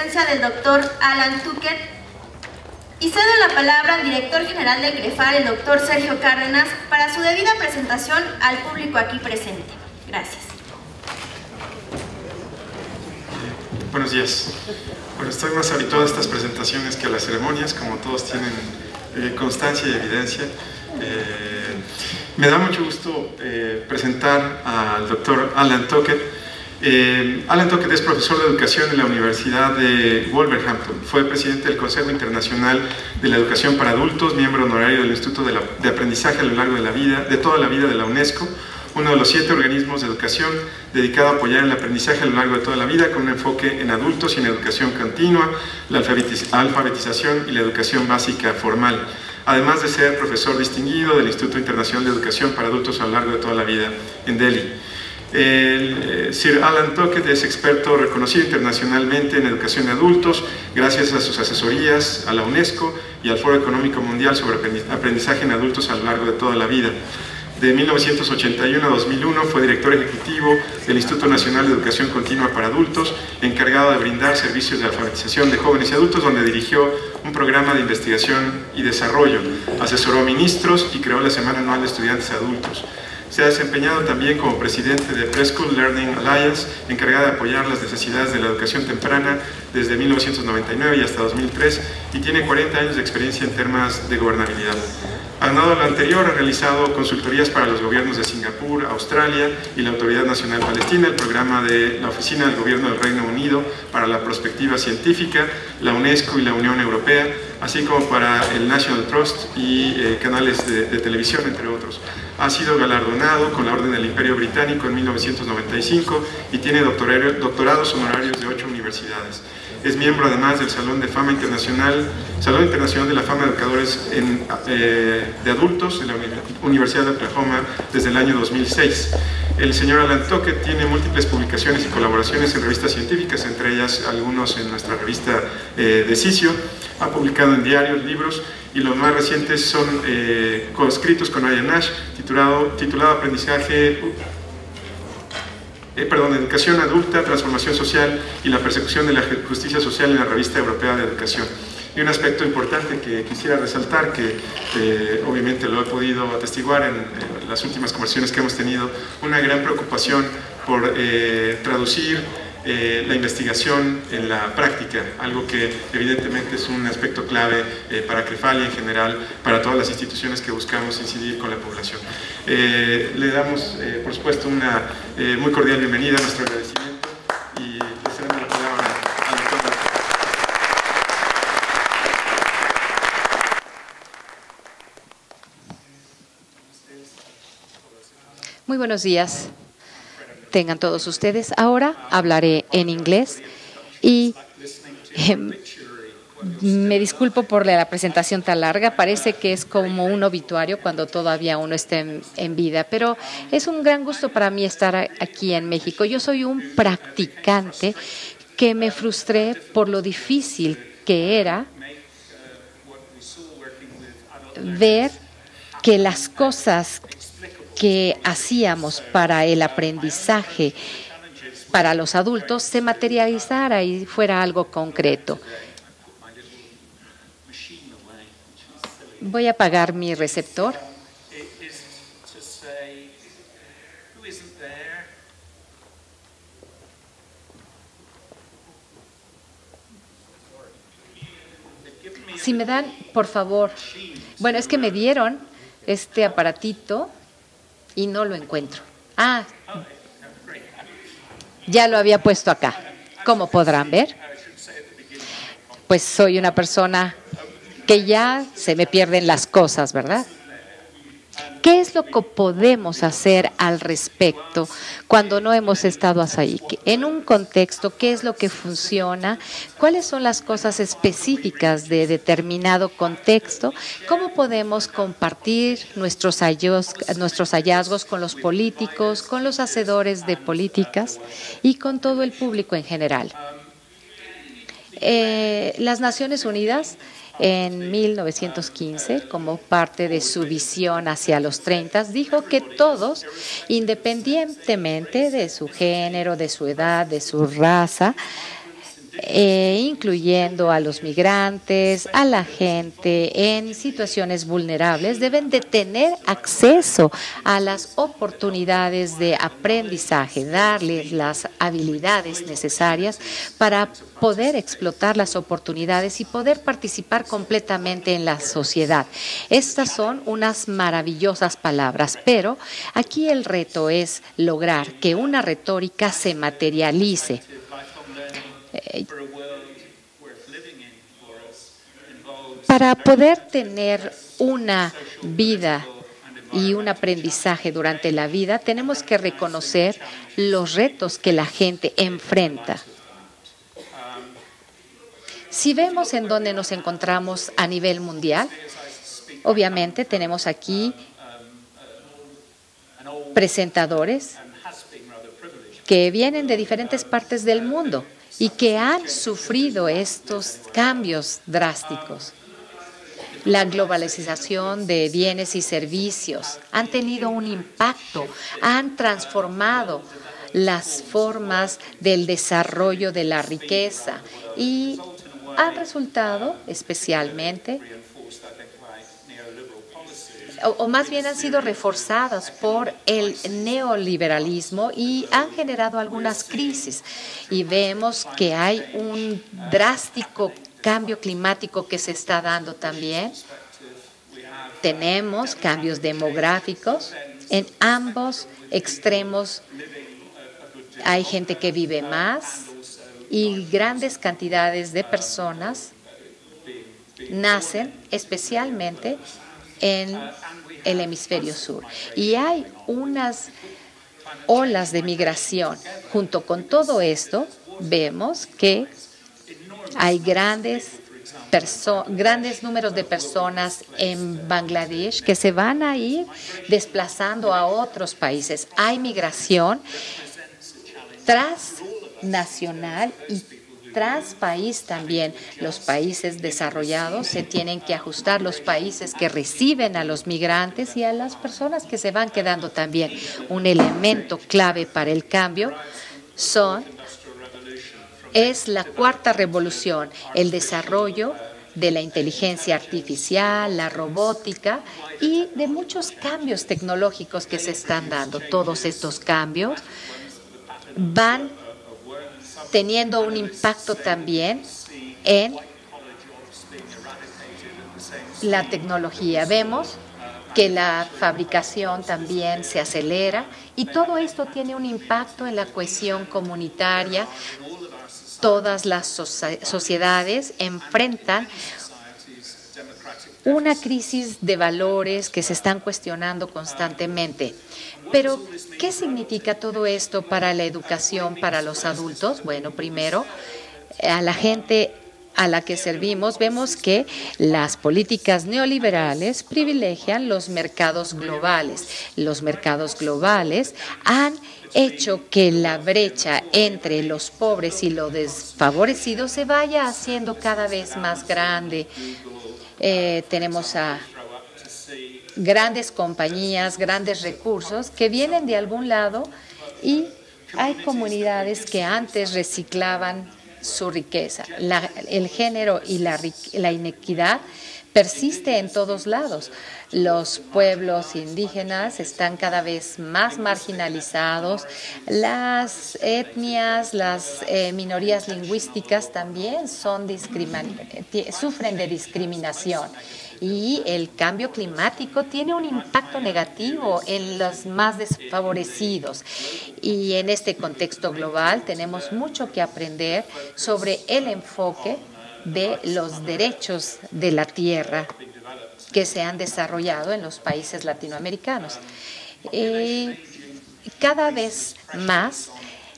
presencia del doctor Alan Tuckett y cedo la palabra al director general del CREFAR, el doctor Sergio Cárdenas, para su debida presentación al público aquí presente. Gracias. Buenos días. Bueno, estoy más habituado a estas presentaciones que a las ceremonias, como todos tienen constancia y evidencia. Me da mucho gusto presentar al doctor Alan Tuckett. Alan Tuckett es profesor de educación en la Universidad de Wolverhampton. Fue presidente del Consejo Internacional de la Educación para Adultos, miembro honorario del Instituto de Aprendizaje a lo largo de toda la vida de la UNESCO, uno de los 7 organismos de educación dedicado a apoyar el aprendizaje a lo largo de toda la vida, con un enfoque en adultos y en educación continua, la alfabetización y la educación básica formal, además de ser profesor distinguido del Instituto Internacional de Educación para Adultos a lo largo de toda la vida en Delhi. Sir Alan Tuckett es experto reconocido internacionalmente en educación de adultos gracias a sus asesorías a la UNESCO y al Foro Económico Mundial sobre aprendizaje en adultos a lo largo de toda la vida. De 1981 a 2001 fue director ejecutivo del Instituto Nacional de Educación Continua para Adultos, encargado de brindar servicios de alfabetización de jóvenes y adultos, donde dirigió un programa de investigación y desarrollo, asesoró a ministros y creó la Semana Anual de Estudiantes Adultos. Se ha desempeñado también como presidente de Preschool Learning Alliance, encargada de apoyar las necesidades de la educación temprana desde 1999 y hasta 2003, y tiene 40 años de experiencia en temas de gobernabilidad. Aunado a lo anterior, ha realizado consultorías para los gobiernos de Singapur, Australia y la Autoridad Nacional Palestina, el programa de la Oficina del Gobierno del Reino Unido para la Prospectiva Científica, la UNESCO y la Unión Europea, así como para el National Trust y canales de televisión, entre otros. Ha sido galardonado con la Orden del Imperio Británico en 1995 y tiene doctorados honorarios de 8 universidades. Es miembro además del Salón de Fama Internacional, Salón Internacional de la Fama de Educadores de Adultos de la Universidad de Oklahoma desde el año 2006. El señor Alan Tuckett tiene múltiples publicaciones y colaboraciones en revistas científicas, entre ellas algunos en nuestra revista Decicio. Ha publicado en diarios, libros, y los más recientes son coescritos con Ryan Nash, titulado Educación Adulta, Transformación Social y la Persecución de la Justicia Social en la Revista Europea de Educación. Y un aspecto importante que quisiera resaltar, que obviamente lo he podido atestiguar en las últimas conversaciones que hemos tenido, una gran preocupación por traducir la investigación en la práctica, algo que evidentemente es un aspecto clave para CREFAL y en general para todas las instituciones que buscamos incidir con la población. Le damos, por supuesto, una muy cordial bienvenida, nuestro agradecimiento, y le cedemos la palabra al doctor. Muy buenos días. Tengan todos ustedes. Ahora hablaré en inglés y me disculpo por la presentación tan larga. Parece que es como un obituario cuando todavía uno está en vida, pero es un gran gusto para mí estar aquí en México. Yo soy un practicante que me frustré por lo difícil que era ver que las cosas que hacíamos para el aprendizaje para los adultos se materializara y fuera algo concreto. Voy a apagar mi receptor. Si me dan, por favor. Bueno, es que me dieron este aparatito y no lo encuentro. Ah, ya lo había puesto acá. Como podrán ver, pues soy una persona que ya se me pierden las cosas, ¿verdad? ¿Qué es lo que podemos hacer al respecto cuando no hemos estado ahí? En un contexto, ¿qué es lo que funciona? ¿Cuáles son las cosas específicas de determinado contexto? ¿Cómo podemos compartir nuestros hallazgos con los políticos, con los hacedores de políticas y con todo el público en general? Las Naciones Unidas, en 1915, como parte de su visión hacia los 30, dijo que todos, independientemente de su género, de su edad, de su raza, incluyendo a los migrantes, a la gente en situaciones vulnerables, deben de tener acceso a las oportunidades de aprendizaje, darles las habilidades necesarias para poder explotar las oportunidades y poder participar completamente en la sociedad. Estas son unas maravillosas palabras, pero aquí el reto es lograr que una retórica se materialice. Para poder tener una vida y un aprendizaje durante la vida, tenemos que reconocer los retos que la gente enfrenta. Si vemos en dónde nos encontramos a nivel mundial, obviamente tenemos aquí presentadores que vienen de diferentes partes del mundo y que han sufrido estos cambios drásticos. La globalización de bienes y servicios han tenido un impacto, han transformado las formas del desarrollo de la riqueza y han resultado especialmente, o más bien han sido reforzadas por el neoliberalismo y han generado algunas crisis. Y vemos que hay un drástico cambio climático que se está dando también. Tenemos cambios demográficos en ambos extremos. Hay gente que vive más y grandes cantidades de personas nacen especialmente en el hemisferio sur. Y hay unas olas de migración. Junto con todo esto, vemos que hay grandes números de personas en Bangladesh que se van a ir desplazando a otros países. Hay migración transnacional y transpaís también. Los países desarrollados se tienen que ajustar, los países que reciben a los migrantes y a las personas que se van quedando también. Un elemento clave para el cambio es la cuarta revolución, el desarrollo de la inteligencia artificial, la robótica y de muchos cambios tecnológicos que se están dando. Todos estos cambios van teniendo un impacto también en la tecnología. Vemos que la fabricación también se acelera y todo esto tiene un impacto en la cohesión comunitaria. Todas las sociedades enfrentan una crisis de valores que se están cuestionando constantemente. Pero, ¿qué significa todo esto para la educación, para los adultos? Bueno, primero, a la gente a la que servimos, vemos que las políticas neoliberales privilegian los mercados globales. Los mercados globales han hecho que la brecha entre los pobres y los desfavorecidos se vaya haciendo cada vez más grande. Tenemos a grandes compañías, grandes recursos que vienen de algún lado y hay comunidades que antes reciclaban su riqueza. El género y la inequidad persiste en todos lados. Los pueblos indígenas están cada vez más marginalizados. Las etnias, las minorías lingüísticas también sufren de discriminación. Y el cambio climático tiene un impacto negativo en los más desfavorecidos. Y en este contexto global tenemos mucho que aprender sobre el enfoque de los derechos de la tierra que se han desarrollado en los países latinoamericanos. Cada vez más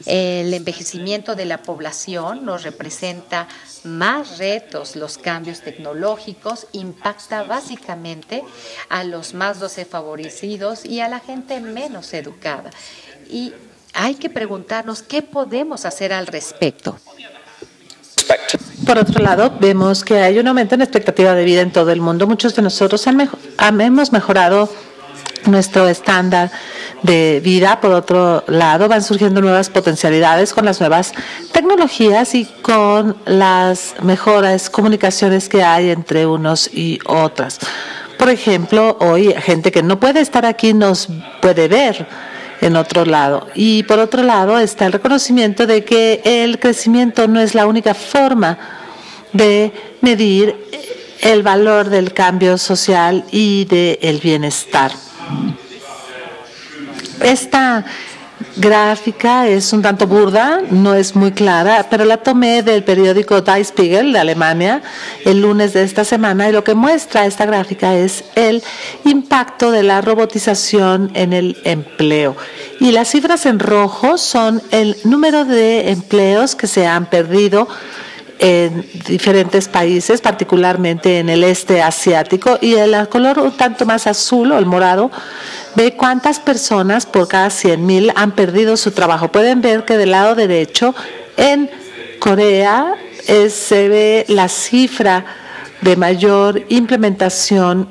el envejecimiento de la población nos representa más retos. Los cambios tecnológicos impactan básicamente a los más desfavorecidos y a la gente menos educada. Y hay que preguntarnos qué podemos hacer al respecto. Por otro lado, vemos que hay un aumento en la expectativa de vida en todo el mundo. Muchos de nosotros hemos mejorado nuestro estándar de vida. Por otro lado, van surgiendo nuevas potencialidades con las nuevas tecnologías y con las mejores comunicaciones que hay entre unos y otras. Por ejemplo, hoy gente que no puede estar aquí nos puede ver en otro lado. Y por otro lado está el reconocimiento de que el crecimiento no es la única forma de medir el valor del cambio social y del bienestar. Esta gráfica es un tanto burda, no es muy clara, pero la tomé del periódico Die Spiegel de Alemania el lunes de esta semana, y lo que muestra esta gráfica es el impacto de la robotización en el empleo. Y las cifras en rojo son el número de empleos que se han perdido en diferentes países, particularmente en el este asiático, y el color un tanto más azul o el morado ve cuántas personas por cada 100,000 han perdido su trabajo. Pueden ver que del lado derecho en Corea se ve la cifra de mayor implementación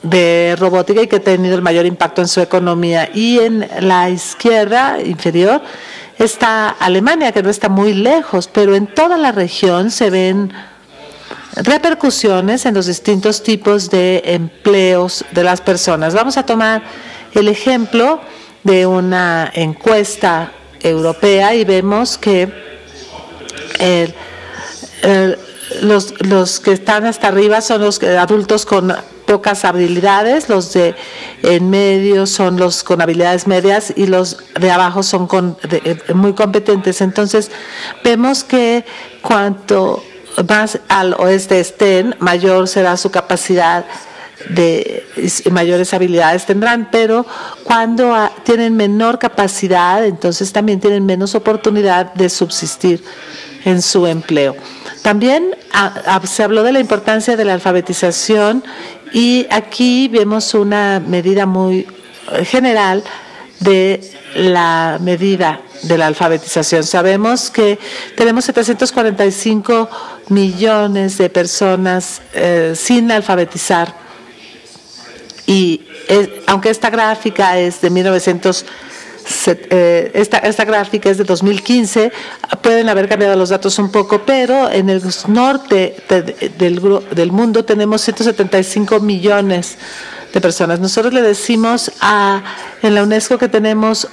de robótica y que ha tenido el mayor impacto en su economía, y en la izquierda inferior está Alemania, que no está muy lejos, pero en toda la región se ven repercusiones en los distintos tipos de empleos de las personas. Vamos a tomar el ejemplo de una encuesta europea y vemos que los que están hasta arriba son los adultos con pocas habilidades, los de en medio son los con habilidades medias y los de abajo son muy competentes. Entonces vemos que cuanto más al oeste estén, mayor será su capacidad mayores habilidades tendrán, pero cuando tienen menor capacidad, entonces también tienen menos oportunidad de subsistir en su empleo. También se habló de la importancia de la alfabetización, y aquí vemos una medida muy general de la medida de la alfabetización. Sabemos que tenemos 745 millones de personas sin alfabetizar, y aunque esta gráfica es de 1900, esta gráfica es de 2015, pueden haber cambiado los datos un poco, pero en el norte del mundo tenemos 175 millones de personas. Nosotros le decimos en la UNESCO que tenemos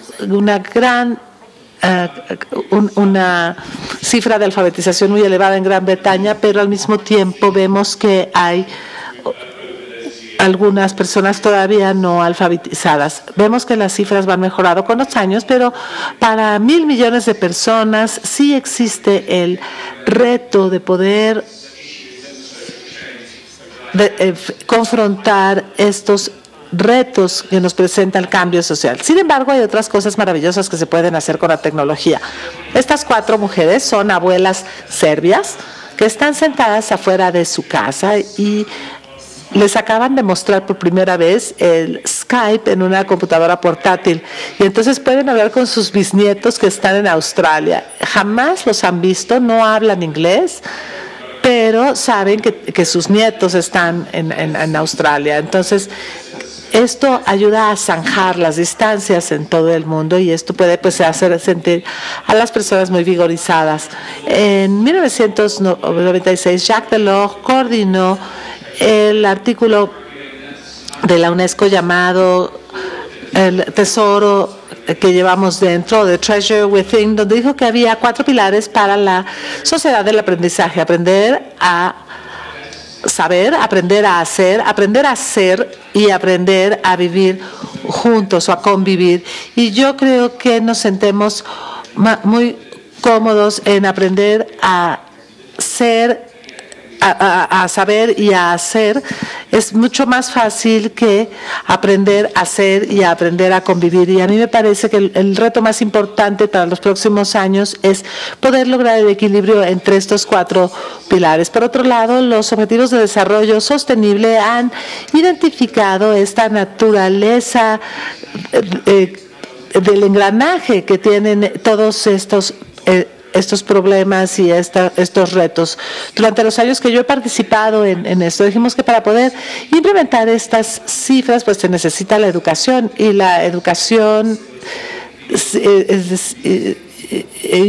una cifra de alfabetización muy elevada en Gran Bretaña, pero al mismo tiempo vemos que hay algunas personas todavía no alfabetizadas. Vemos que las cifras van mejorando con los años, pero para 1,000 millones de personas sí existe el reto de poder confrontar estos retos que nos presenta el cambio social. Sin embargo, hay otras cosas maravillosas que se pueden hacer con la tecnología. Estas 4 mujeres son abuelas serbias que están sentadas afuera de su casa y les acaban de mostrar por primera vez el Skype en una computadora portátil, y entonces pueden hablar con sus bisnietos que están en Australia. Jamás los han visto, no hablan inglés, pero saben que sus nietos están en Australia. Entonces, esto ayuda a zanjar las distancias en todo el mundo, y esto puede hacer sentir a las personas muy vigorizadas. En 1996, Jacques Delors coordinó el artículo de la UNESCO llamado El Tesoro que llevamos dentro, The Treasure Within, donde dijo que había 4 pilares para la sociedad del aprendizaje: aprender a saber, aprender a hacer y aprender a vivir juntos o a convivir. Y yo creo que nos sentemos muy cómodos en aprender a ser, a saber y a hacer. Es mucho más fácil que aprender a hacer y a aprender a convivir. Y a mí me parece que el reto más importante para los próximos años es poder lograr el equilibrio entre estos 4 pilares. Por otro lado, los Objetivos de Desarrollo Sostenible han identificado esta naturaleza del engranaje que tienen todos estos estos problemas y estos retos. Durante los años que yo he participado en esto, dijimos que para poder implementar estas cifras, pues se necesita la educación, y la educación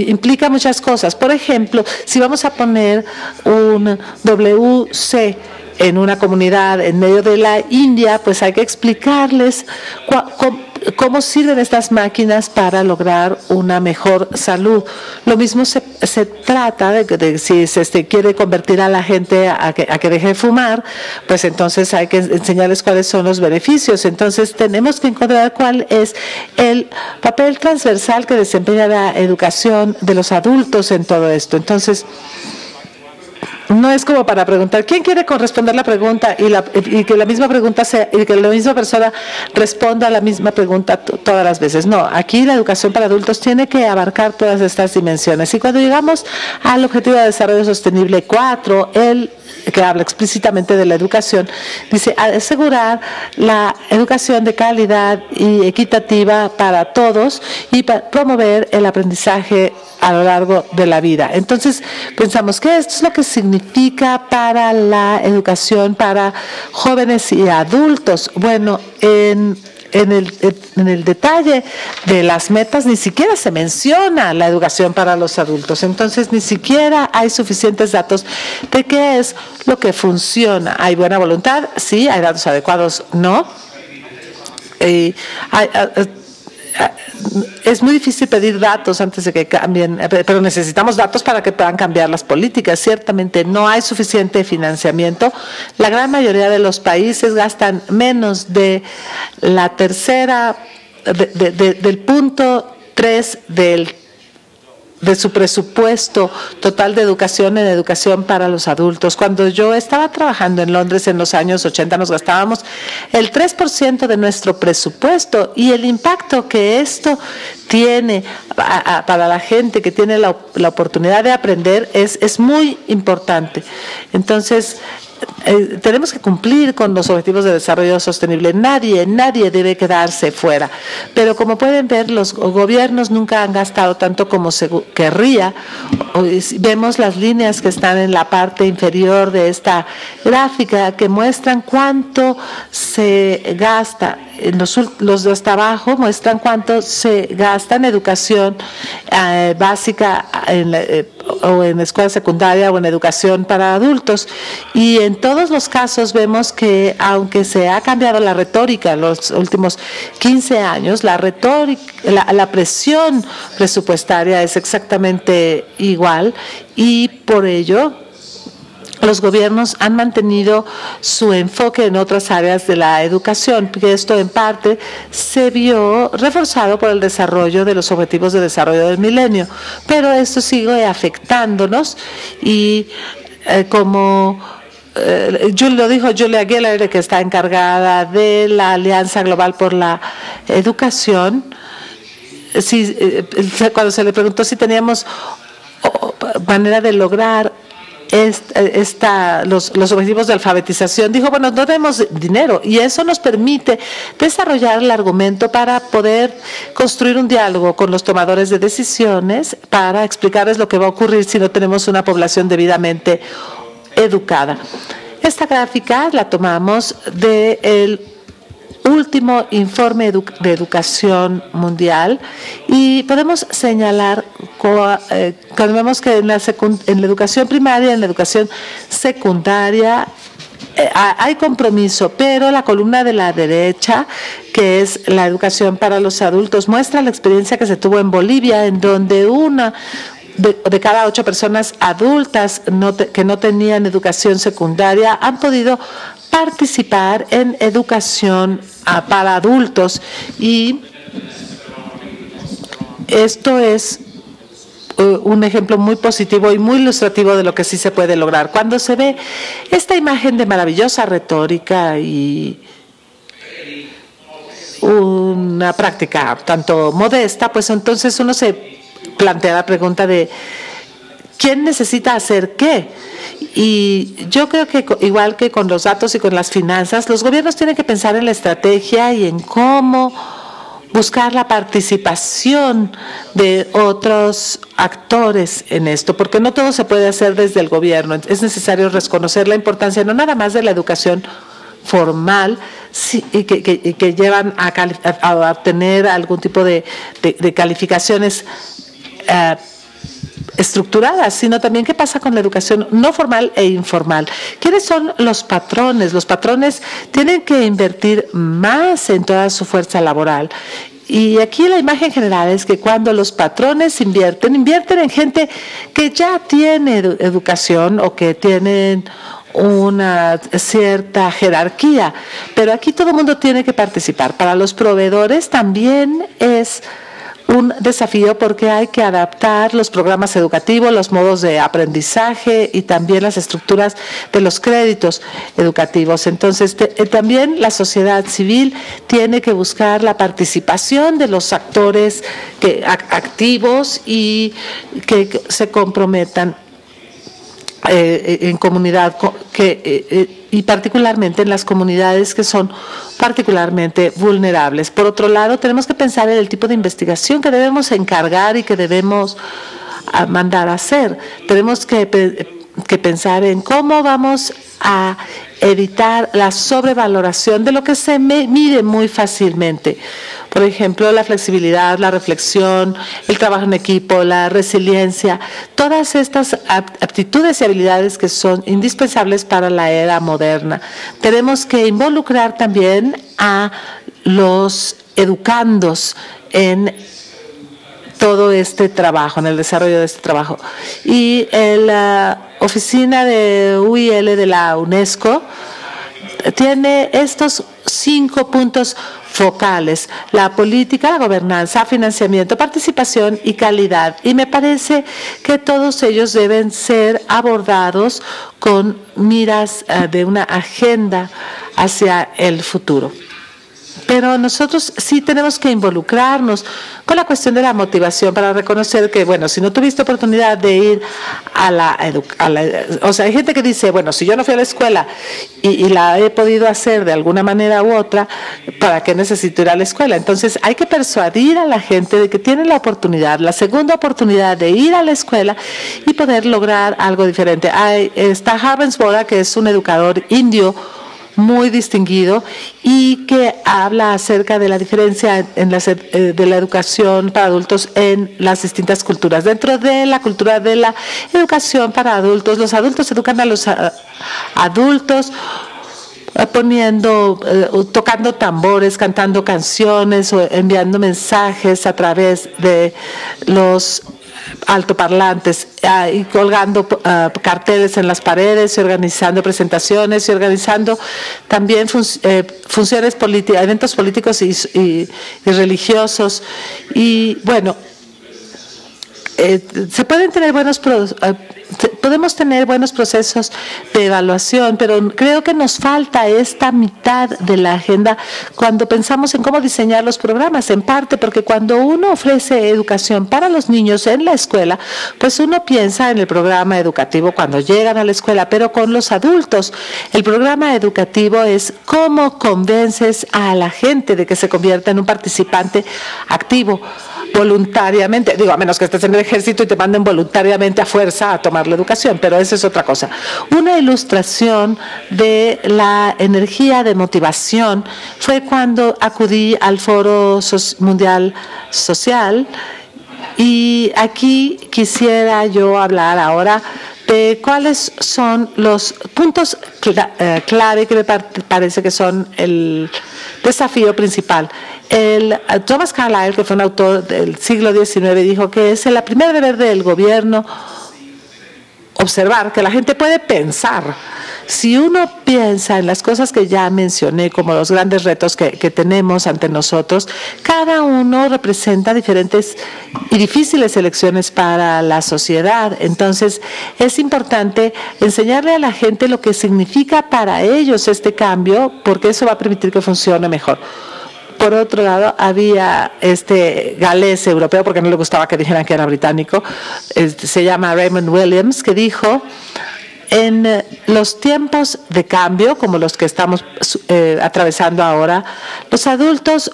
implica muchas cosas. Por ejemplo, si vamos a poner un WC en una comunidad en medio de la India, pues hay que explicarles cómo sirven estas máquinas para lograr una mejor salud. Lo mismo se trata de si se quiere convertir a la gente a que deje de fumar, pues entonces hay que enseñarles cuáles son los beneficios. Entonces tenemos que encontrar cuál es el papel transversal que desempeña la educación de los adultos en todo esto. Entonces, no es como para preguntar quién quiere corresponder la pregunta y que la misma pregunta sea, y que la misma persona responda a la misma pregunta todas las veces. No, aquí la educación para adultos tiene que abarcar todas estas dimensiones. Y cuando llegamos al Objetivo de Desarrollo Sostenible 4, que habla explícitamente de la educación, dice asegurar la educación de calidad y equitativa para todos y promover el aprendizaje a lo largo de la vida. Entonces pensamos que esto es lo que significa para la educación para jóvenes y adultos. Bueno, en el detalle de las metas ni siquiera se menciona la educación para los adultos. Entonces ni siquiera hay suficientes datos de qué es lo que funciona. ¿Hay buena voluntad? Sí. ¿Hay datos adecuados? No. Es muy difícil pedir datos antes de que cambien, pero necesitamos datos para que puedan cambiar las políticas. Ciertamente no hay suficiente financiamiento. La gran mayoría de los países gastan menos de la tercera, del punto 3 de su presupuesto total de educación en educación para los adultos. Cuando yo estaba trabajando en Londres en los años 80, nos gastábamos el 3% de nuestro presupuesto, y el impacto que esto tiene para la gente que tiene la oportunidad de aprender es muy importante. Entonces, tenemos que cumplir con los objetivos de desarrollo sostenible. Nadie debe quedarse fuera. Pero como pueden ver, los gobiernos nunca han gastado tanto como se querría. Vemos las líneas que están en la parte inferior de esta gráfica que muestran cuánto se gasta. Los de hasta abajo muestran cuánto se gasta en educación básica o en escuela secundaria o en educación para adultos, y en todos los casos vemos que aunque se ha cambiado la retórica en los últimos 15 años, la presión presupuestaria es exactamente igual, y por ello los gobiernos han mantenido su enfoque en otras áreas de la educación, porque esto en parte se vio reforzado por el desarrollo de los Objetivos de Desarrollo del Milenio, pero esto sigue afectándonos, y como lo dijo Julia Giller, que está encargada de la Alianza Global por la Educación, cuando se le preguntó si teníamos manera de lograr los objetivos de alfabetización, dijo, bueno, no tenemos dinero, y eso nos permite desarrollar el argumento para poder construir un diálogo con los tomadores de decisiones para explicarles lo que va a ocurrir si no tenemos una población debidamente educada. Esta gráfica la tomamos del último informe de educación mundial, y podemos señalar cuando vemos que en la educación primaria, en la educación secundaria hay compromiso, pero la columna de la derecha, que es la educación para los adultos, muestra la experiencia que se tuvo en Bolivia, en donde de cada 8 personas adultas que no tenían educación secundaria han podido participar en educación para adultos, y esto es un ejemplo muy positivo y muy ilustrativo de lo que sí se puede lograr. Cuando se ve esta imagen de maravillosa retórica y una práctica tanto modesta, pues entonces uno se plantea la pregunta de ¿quién necesita hacer qué? Y yo creo que igual que con los datos y con las finanzas, los gobiernos tienen que pensar en la estrategia y en cómo buscar la participación de otros actores en esto, porque no todo se puede hacer desde el gobierno. Es necesario reconocer la importancia no nada más de la educación formal, que llevan a obtener algún tipo de calificaciones estructuradas, sino también qué pasa con la educación no formal e informal. ¿Quiénes son los patrones? Los patrones tienen que invertir más en toda su fuerza laboral. Y aquí la imagen general es que cuando los patrones invierten en gente que ya tiene educación o que tienen una cierta jerarquía, pero aquí todo el mundo tiene que participar. Para los proveedores también es un desafío porque hay que adaptar los programas educativos, los modos de aprendizaje y también las estructuras de los créditos educativos. Entonces, también la sociedad civil tiene que buscar la participación de los actores activos y que se comprometan en comunidad y particularmente en las comunidades que son particularmente vulnerables. Por otro lado, tenemos que pensar en el tipo de investigación que debemos encargar y que debemos mandar a hacer. Tenemos que pensar en cómo vamos a evitar la sobrevaloración de lo que se mide muy fácilmente. Por ejemplo, la flexibilidad, la reflexión, el trabajo en equipo, la resiliencia, todas estas aptitudes y habilidades que son indispensables para la era moderna. Tenemos que involucrar también a los educandos en todo este trabajo, en el desarrollo de este trabajo. Y la oficina de UIL de la UNESCO tiene estos 5 puntos focales: la política, la gobernanza, financiamiento, participación y calidad. Y me parece que todos ellos deben ser abordados con miras de una agenda hacia el futuro. Pero nosotros sí tenemos que involucrarnos con la cuestión de la motivación para reconocer que, bueno, si no tuviste oportunidad de ir o sea, hay gente que dice, bueno, si yo no fui a la escuela y la he podido hacer de alguna manera u otra, ¿para qué necesito ir a la escuela? Entonces hay que persuadir a la gente de que tiene la oportunidad, la segunda oportunidad de ir a la escuela y poder lograr algo diferente. Está Ravensbourne, que es un educador indio muy distinguido y que habla acerca de la diferencia de la educación para adultos en las distintas culturas. Dentro de la cultura de la educación para adultos, los adultos educan a los adultos tocando tambores, cantando canciones o enviando mensajes a través de los altoparlantes y colgando carteles en las paredes y organizando presentaciones y organizando también funciones políticas, eventos políticos y religiosos. Y bueno, podemos tener buenos procesos de evaluación, pero creo que nos falta esta mitad de la agenda cuando pensamos en cómo diseñar los programas, en parte porque cuando uno ofrece educación para los niños en la escuela, pues uno piensa en el programa educativo cuando llegan a la escuela, pero con los adultos el programa educativo es cómo convences a la gente de que se convierta en un participante activo voluntariamente, digo, a menos que estés en el ejército y te manden voluntariamente a fuerza a tomar la educación, pero eso es otra cosa. Una ilustración de la energía de motivación fue cuando acudí al Foro Mundial Social, y aquí quisiera yo hablar ahora de cuáles son los puntos clave que me parece que son el desafío principal. Thomas Carlyle, que fue un autor del siglo XIX, dijo que es el primer deber del gobierno observar que la gente puede pensar. Si uno piensa en las cosas que ya mencioné, como los grandes retos que tenemos ante nosotros, cada uno representa diferentes y difíciles elecciones para la sociedad. Entonces, es importante enseñarle a la gente lo que significa para ellos este cambio, porque eso va a permitir que funcione mejor. Por otro lado, había este galés europeo, porque no le gustaba que dijeran que era británico, se llama Raymond Williams, que dijo: en los tiempos de cambio, como los que estamos atravesando ahora, los adultos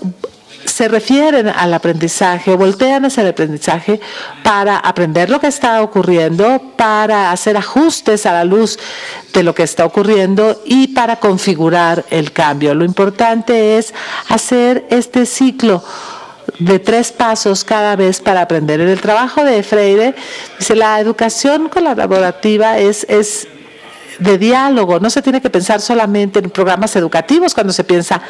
se refieren al aprendizaje o voltean hacia el aprendizaje para aprender lo que está ocurriendo, para hacer ajustes a la luz de lo que está ocurriendo y para configurar el cambio. Lo importante es hacer este ciclo de 3 pasos cada vez para aprender. En el trabajo de Freire, dice, la educación colaborativa es de diálogo, no se tiene que pensar solamente en programas educativos cuando se piensa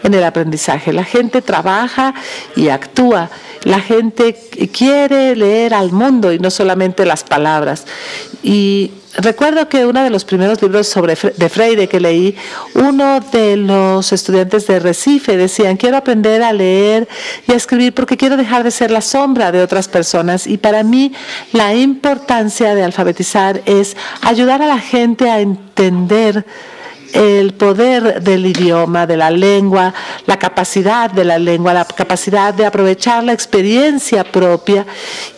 en el aprendizaje. La gente trabaja y actúa, la gente quiere leer al mundo y no solamente las palabras. Y recuerdo que uno de los primeros libros de Freire que leí, uno de los estudiantes de Recife decían, quiero aprender a leer y a escribir porque quiero dejar de ser la sombra de otras personas. Y para mí la importancia de alfabetizar es ayudar a la gente a entender el poder del idioma, de la lengua, la capacidad de la lengua, la capacidad de aprovechar la experiencia propia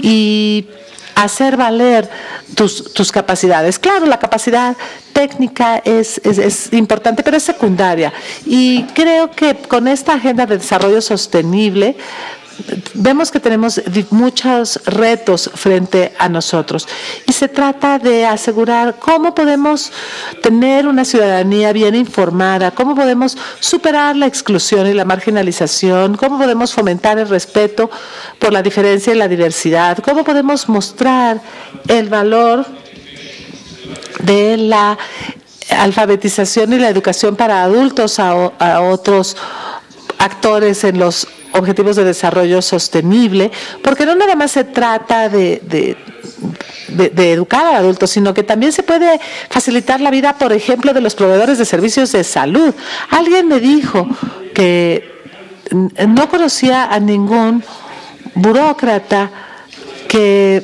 y hacer valer tus capacidades. Claro, la capacidad técnica es importante, pero es secundaria. Y creo que con esta agenda de desarrollo sostenible vemos que tenemos muchos retos frente a nosotros. Y se trata de asegurar cómo podemos tener una ciudadanía bien informada, cómo podemos superar la exclusión y la marginalización, cómo podemos fomentar el respeto por la diferencia y la diversidad, cómo podemos mostrar el valor de la alfabetización y la educación para adultos a otros actores en los objetivos de desarrollo sostenible, porque no nada más se trata de educar al adulto, sino que también se puede facilitar la vida, por ejemplo, de los proveedores de servicios de salud. Alguien me dijo que no conocía a ningún burócrata que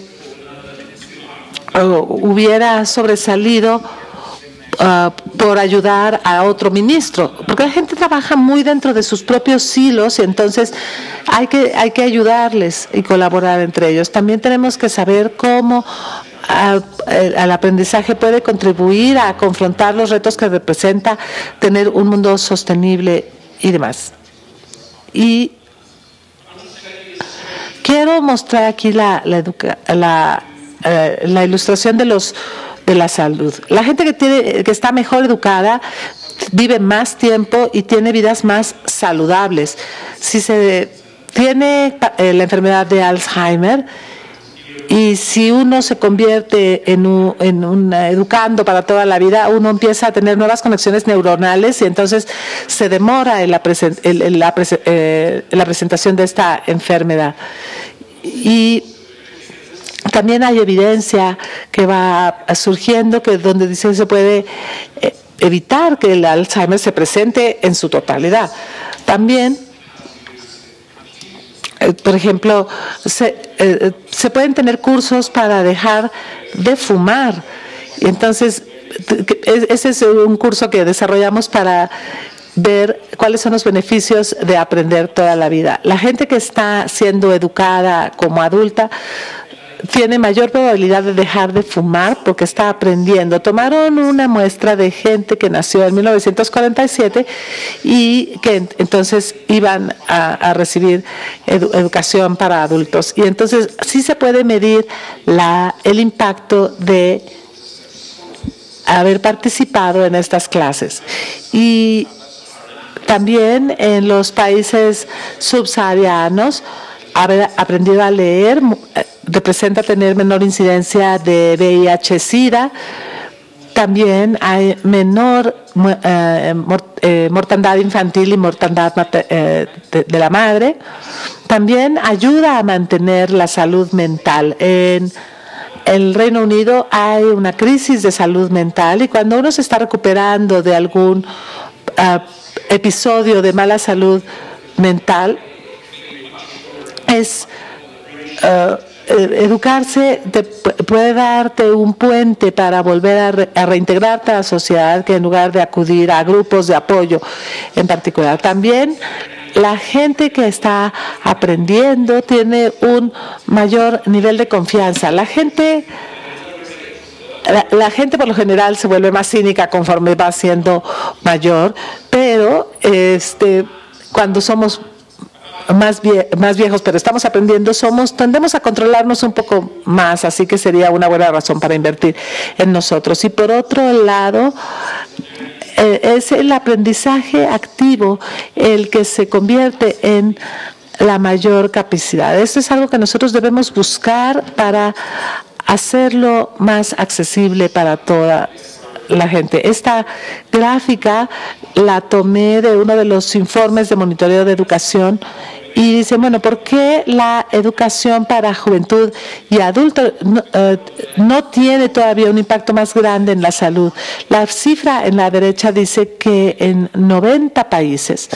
hubiera sobresalido por ayudar a otro ministro, porque la gente trabaja muy dentro de sus propios silos y entonces hay que ayudarles y colaborar entre ellos. También tenemos que saber cómo el aprendizaje puede contribuir a confrontar los retos que representa tener un mundo sostenible y demás. Y quiero mostrar aquí la ilustración de la salud. La gente que está mejor educada vive más tiempo y tiene vidas más saludables. Si se tiene la enfermedad de Alzheimer y si uno se convierte en un educando para toda la vida, uno empieza a tener nuevas conexiones neuronales y entonces se demora en la presentación de esta enfermedad. Y también hay evidencia que va surgiendo que donde dice que se puede evitar que el Alzheimer se presente en su totalidad. También, por ejemplo, se pueden tener cursos para dejar de fumar. Y entonces, ese es un curso que desarrollamos para ver cuáles son los beneficios de aprender toda la vida. La gente que está siendo educada como adulta tiene mayor probabilidad de dejar de fumar porque está aprendiendo. Tomaron una muestra de gente que nació en 1947 y que entonces iban a recibir educación para adultos. Y entonces sí se puede medir el impacto de haber participado en estas clases. Y también en los países subsaharianos, haber aprendido a leer representa tener menor incidencia de VIH-Sida. También hay menor mortandad infantil y mortandad de la madre. También ayuda a mantener la salud mental. En el Reino Unido hay una crisis de salud mental y cuando uno se está recuperando de algún episodio de mala salud mental, educarse puede darte un puente para volver a reintegrarte a la sociedad, que en lugar de acudir a grupos de apoyo en particular. También la gente que está aprendiendo tiene un mayor nivel de confianza. La gente por lo general se vuelve más cínica conforme va siendo mayor, pero cuando somos más viejos, pero estamos aprendiendo, tendemos a controlarnos un poco más, así que sería una buena razón para invertir en nosotros. Y por otro lado, es el aprendizaje activo el que se convierte en la mayor capacidad. Esto es algo que nosotros debemos buscar para hacerlo más accesible para toda la gente. Esta gráfica la tomé de uno de los informes de monitoreo de educación y dice, bueno, ¿por qué la educación para juventud y adultos no tiene todavía un impacto más grande en la salud? La cifra en la derecha dice que en 90 países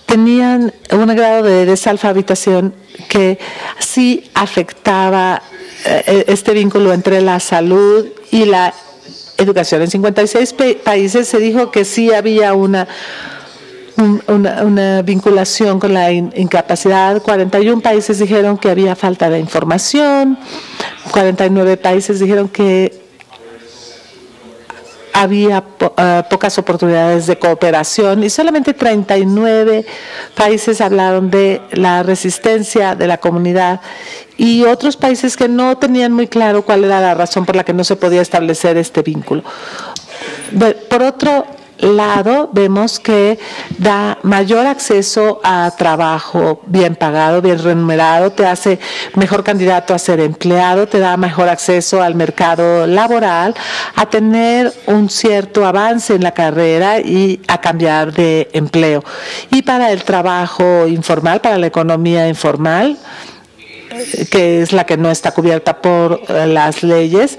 tenían un grado de desalfabetización que sí afectaba este vínculo entre la salud y la educación. En 56 países se dijo que sí había una vinculación con la incapacidad. 41 países dijeron que había falta de información. 49 países dijeron que había pocas oportunidades de cooperación y solamente 39 países hablaron de la resistencia de la comunidad y otros países que no tenían muy claro cuál era la razón por la que no se podía establecer este vínculo. Por otro lado, vemos que da mayor acceso a trabajo bien pagado, bien remunerado, te hace mejor candidato a ser empleado, te da mejor acceso al mercado laboral, a tener un cierto avance en la carrera y a cambiar de empleo. Y para el trabajo informal, para la economía informal, que es la que no está cubierta por las leyes,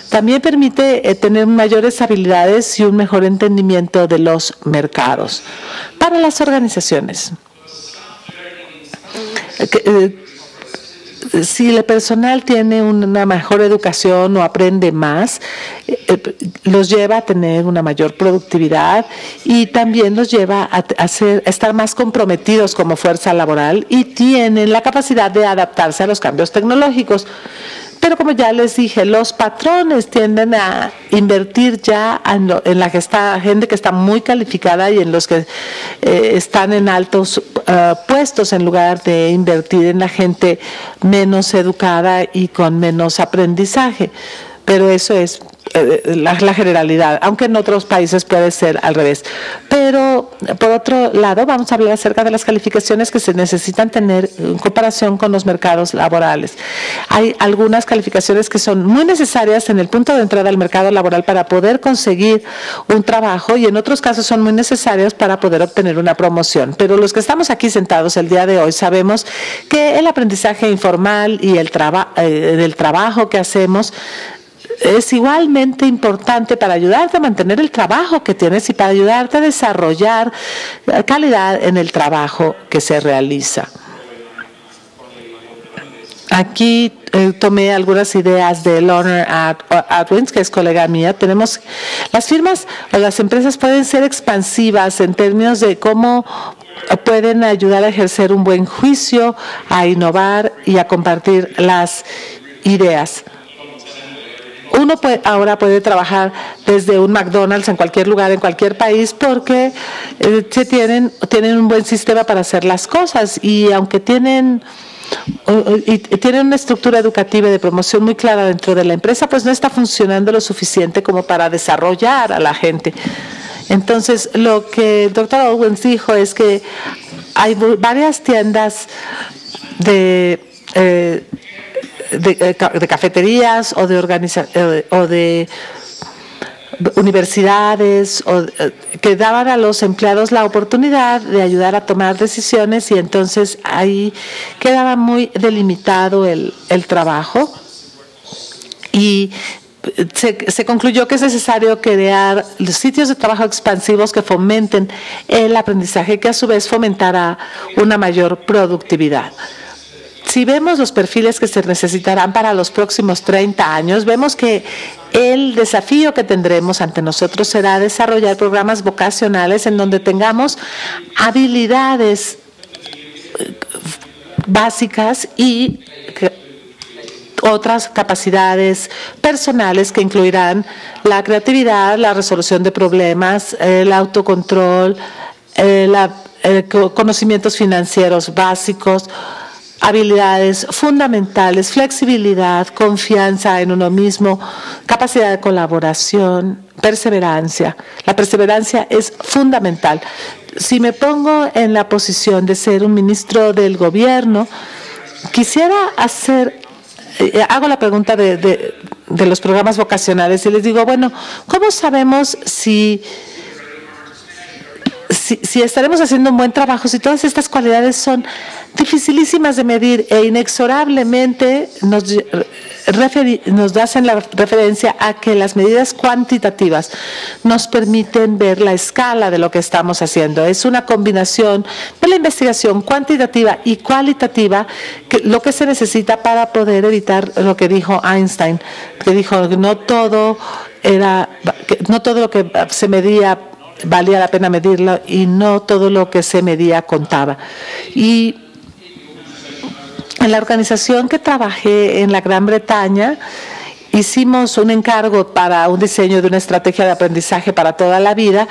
también permite tener mayores habilidades y un mejor entendimiento de los mercados. Para las organizaciones, si el personal tiene una mejor educación o aprende más, los lleva a tener una mayor productividad y también los lleva a estar más comprometidos como fuerza laboral y tienen la capacidad de adaptarse a los cambios tecnológicos. Pero como ya les dije, los patrones tienden a invertir ya en la gente que está muy calificada y en los que están en altos puestos en lugar de invertir en la gente menos educada y con menos aprendizaje. Pero eso es la generalidad, aunque en otros países puede ser al revés. Pero, por otro lado, vamos a hablar acerca de las calificaciones que se necesitan tener en comparación con los mercados laborales. Hay algunas calificaciones que son muy necesarias en el punto de entrada al mercado laboral para poder conseguir un trabajo y en otros casos son muy necesarias para poder obtener una promoción. Pero los que estamos aquí sentados el día de hoy sabemos que el aprendizaje informal y el trabajo que hacemos es igualmente importante para ayudarte a mantener el trabajo que tienes y para ayudarte a desarrollar calidad en el trabajo que se realiza. Aquí tomé algunas ideas de Lorna Adwins, que es colega mía. Tenemos las firmas o las empresas pueden ser expansivas en términos de cómo pueden ayudar a ejercer un buen juicio, a innovar y a compartir las ideas. Uno ahora puede trabajar desde un McDonald's en cualquier lugar, en cualquier país, porque tienen un buen sistema para hacer las cosas y aunque tienen una estructura educativa y de promoción muy clara dentro de la empresa, pues no está funcionando lo suficiente como para desarrollar a la gente. Entonces, lo que el Dr. Owens dijo es que hay varias tiendas de cafeterías o de universidades que daban a los empleados la oportunidad de ayudar a tomar decisiones y entonces ahí quedaba muy delimitado el trabajo y se concluyó que es necesario crear los sitios de trabajo expansivos que fomenten el aprendizaje que a su vez fomentará una mayor productividad. Si vemos los perfiles que se necesitarán para los próximos 30 años, vemos que el desafío que tendremos ante nosotros será desarrollar programas vocacionales en donde tengamos habilidades básicas y otras capacidades personales que incluirán la creatividad, la resolución de problemas, el autocontrol, conocimientos financieros básicos, habilidades fundamentales, flexibilidad, confianza en uno mismo, capacidad de colaboración, perseverancia. La perseverancia es fundamental. Si me pongo en la posición de ser un ministro del gobierno, quisiera hago la pregunta de los programas vocacionales y les digo, bueno, ¿cómo sabemos si estaremos haciendo un buen trabajo, si todas estas cualidades son dificilísimas de medir e inexorablemente nos hacen la referencia a que las medidas cuantitativas nos permiten ver la escala de lo que estamos haciendo? Es una combinación de la investigación cuantitativa y cualitativa, lo que se necesita para poder evitar lo que dijo Einstein, que dijo que no todo lo que se medía valía la pena medirlo y no todo lo que se medía contaba. Y en la organización que trabajé en la Gran Bretaña, hicimos un encargo para un diseño de una estrategia de aprendizaje para toda la vida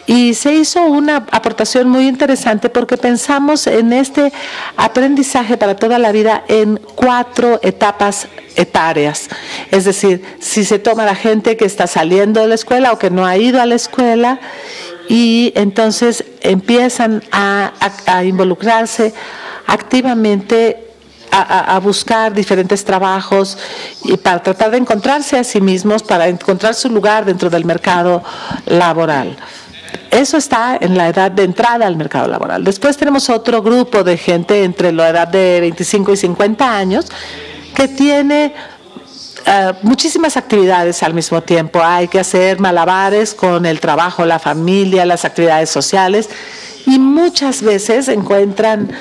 y se hizo una aportación muy interesante porque pensamos en este aprendizaje para toda la vida en 4 etapas etarias. Es decir, si se toma la gente que está saliendo de la escuela o que no ha ido a la escuela y entonces empiezan a involucrarse activamente a buscar diferentes trabajos y para tratar de encontrarse a sí mismos, para encontrar su lugar dentro del mercado laboral. Eso está en la edad de entrada al mercado laboral. Después tenemos otro grupo de gente entre la edad de 25 y 50 años que tiene muchísimas actividades al mismo tiempo. Hay que hacer malabares con el trabajo, la familia, las actividades sociales y muchas veces encuentran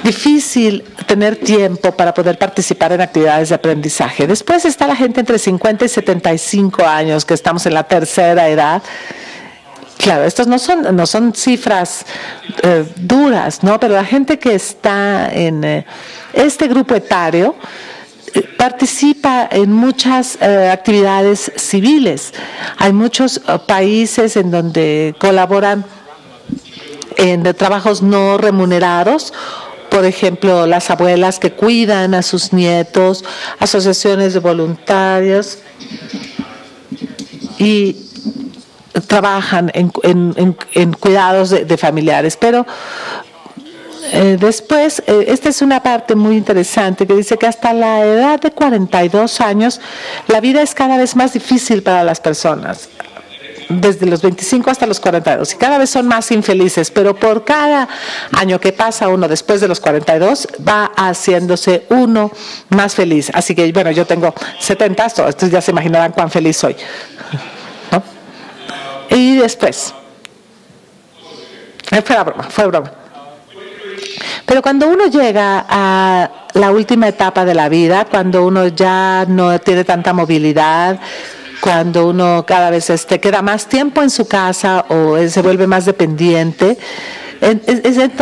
difícil tener tiempo para poder participar en actividades de aprendizaje. Después está la gente entre 50 y 75 años, que estamos en la tercera edad. Claro, estos no son cifras duras, ¿no? Pero la gente que está en este grupo etario participa en muchas actividades civiles. Hay muchos países en donde colaboran en trabajos no remunerados. Por ejemplo, las abuelas que cuidan a sus nietos, asociaciones de voluntarios y trabajan en cuidados de familiares. Pero después, esta es una parte muy interesante que dice que hasta la edad de 42 años la vida es cada vez más difícil para las personas. Desde los 25 hasta los 42 y cada vez son más infelices, pero por cada año que pasa uno después de los 42 va haciéndose uno más feliz. Así que bueno, yo tengo 70, estos ya se imaginarán cuán feliz soy, ¿no? Y después fue broma. Pero cuando uno llega a la última etapa de la vida, cuando uno ya no tiene tanta movilidad, cuando uno cada vez queda más tiempo en su casa o se vuelve más dependiente,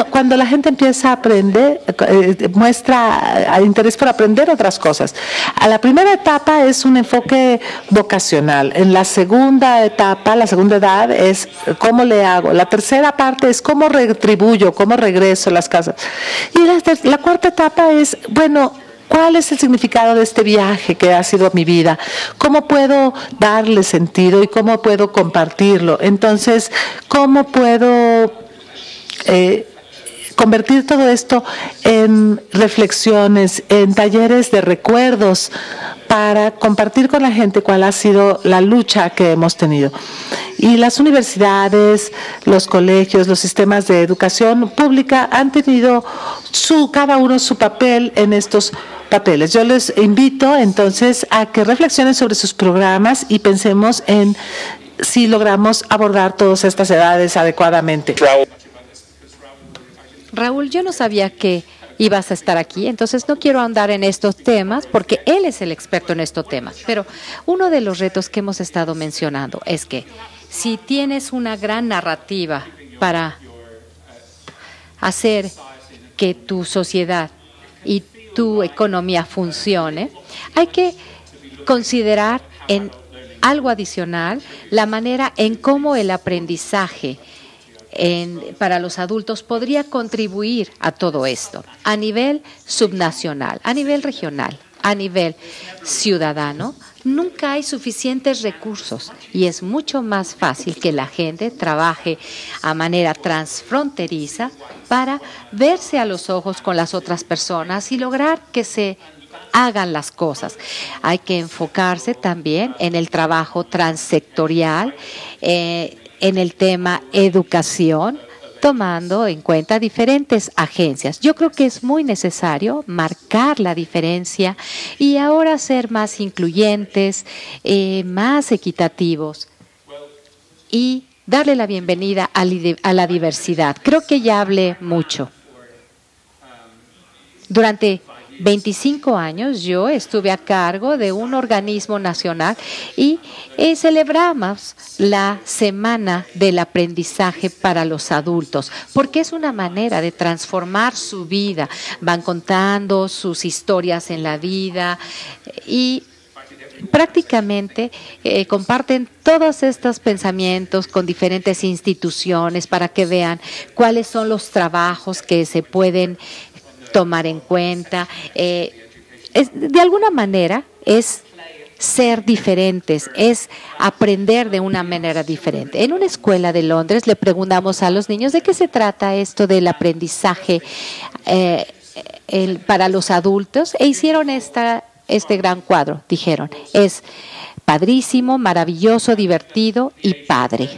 cuando la gente empieza a aprender, muestra interés por aprender otras cosas. A la primera etapa es un enfoque vocacional. En la segunda etapa, la segunda edad, es cómo le hago. La tercera parte es cómo retribuyo, cómo regreso a las casas. Y la cuarta etapa es, bueno, ¿cuál es el significado de este viaje que ha sido mi vida? ¿Cómo puedo darle sentido y cómo puedo compartirlo? Entonces, ¿cómo puedo convertir todo esto en reflexiones, en talleres de recuerdos para compartir con la gente cuál ha sido la lucha que hemos tenido? Y las universidades, los colegios, los sistemas de educación pública han tenido cada uno su papel en estos papeles. Yo les invito entonces a que reflexionen sobre sus programas y pensemos en si logramos abordar todas estas edades adecuadamente. Raúl, yo no sabía que ibas a estar aquí, entonces no quiero ahondar en estos temas porque él es el experto en estos temas. Pero uno de los retos que hemos estado mencionando es que si tienes una gran narrativa para hacer que tu sociedad y tu economía funcione, hay que considerar en algo adicional la manera en cómo el aprendizaje para los adultos podría contribuir a todo esto a nivel subnacional, a nivel regional, a nivel ciudadano. Nunca hay suficientes recursos y es mucho más fácil que la gente trabaje a manera transfronteriza para verse a los ojos con las otras personas y lograr que se hagan las cosas. Hay que enfocarse también en el trabajo transsectorial, en el tema educación, tomando en cuenta diferentes agencias. Yo creo que es muy necesario marcar la diferencia y ahora ser más incluyentes, más equitativos y darle la bienvenida a la diversidad. Creo que ya hablé mucho. Durante 25 años yo estuve a cargo de un organismo nacional y celebramos la Semana del Aprendizaje para los Adultos, porque es una manera de transformar su vida. Van contando sus historias en la vida y prácticamente comparten todos estos pensamientos con diferentes instituciones para que vean cuáles son los trabajos que se pueden tomar en cuenta. De alguna manera es ser diferentes, es aprender de una manera diferente. En una escuela de Londres le preguntamos a los niños de qué se trata esto del aprendizaje para los adultos e hicieron este gran cuadro. Dijeron, es padrísimo, maravilloso, divertido y padre.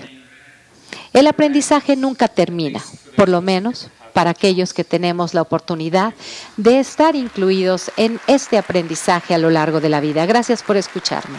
El aprendizaje nunca termina, por lo menos para aquellos que tenemos la oportunidad de estar incluidos en este aprendizaje a lo largo de la vida. Gracias por escucharme.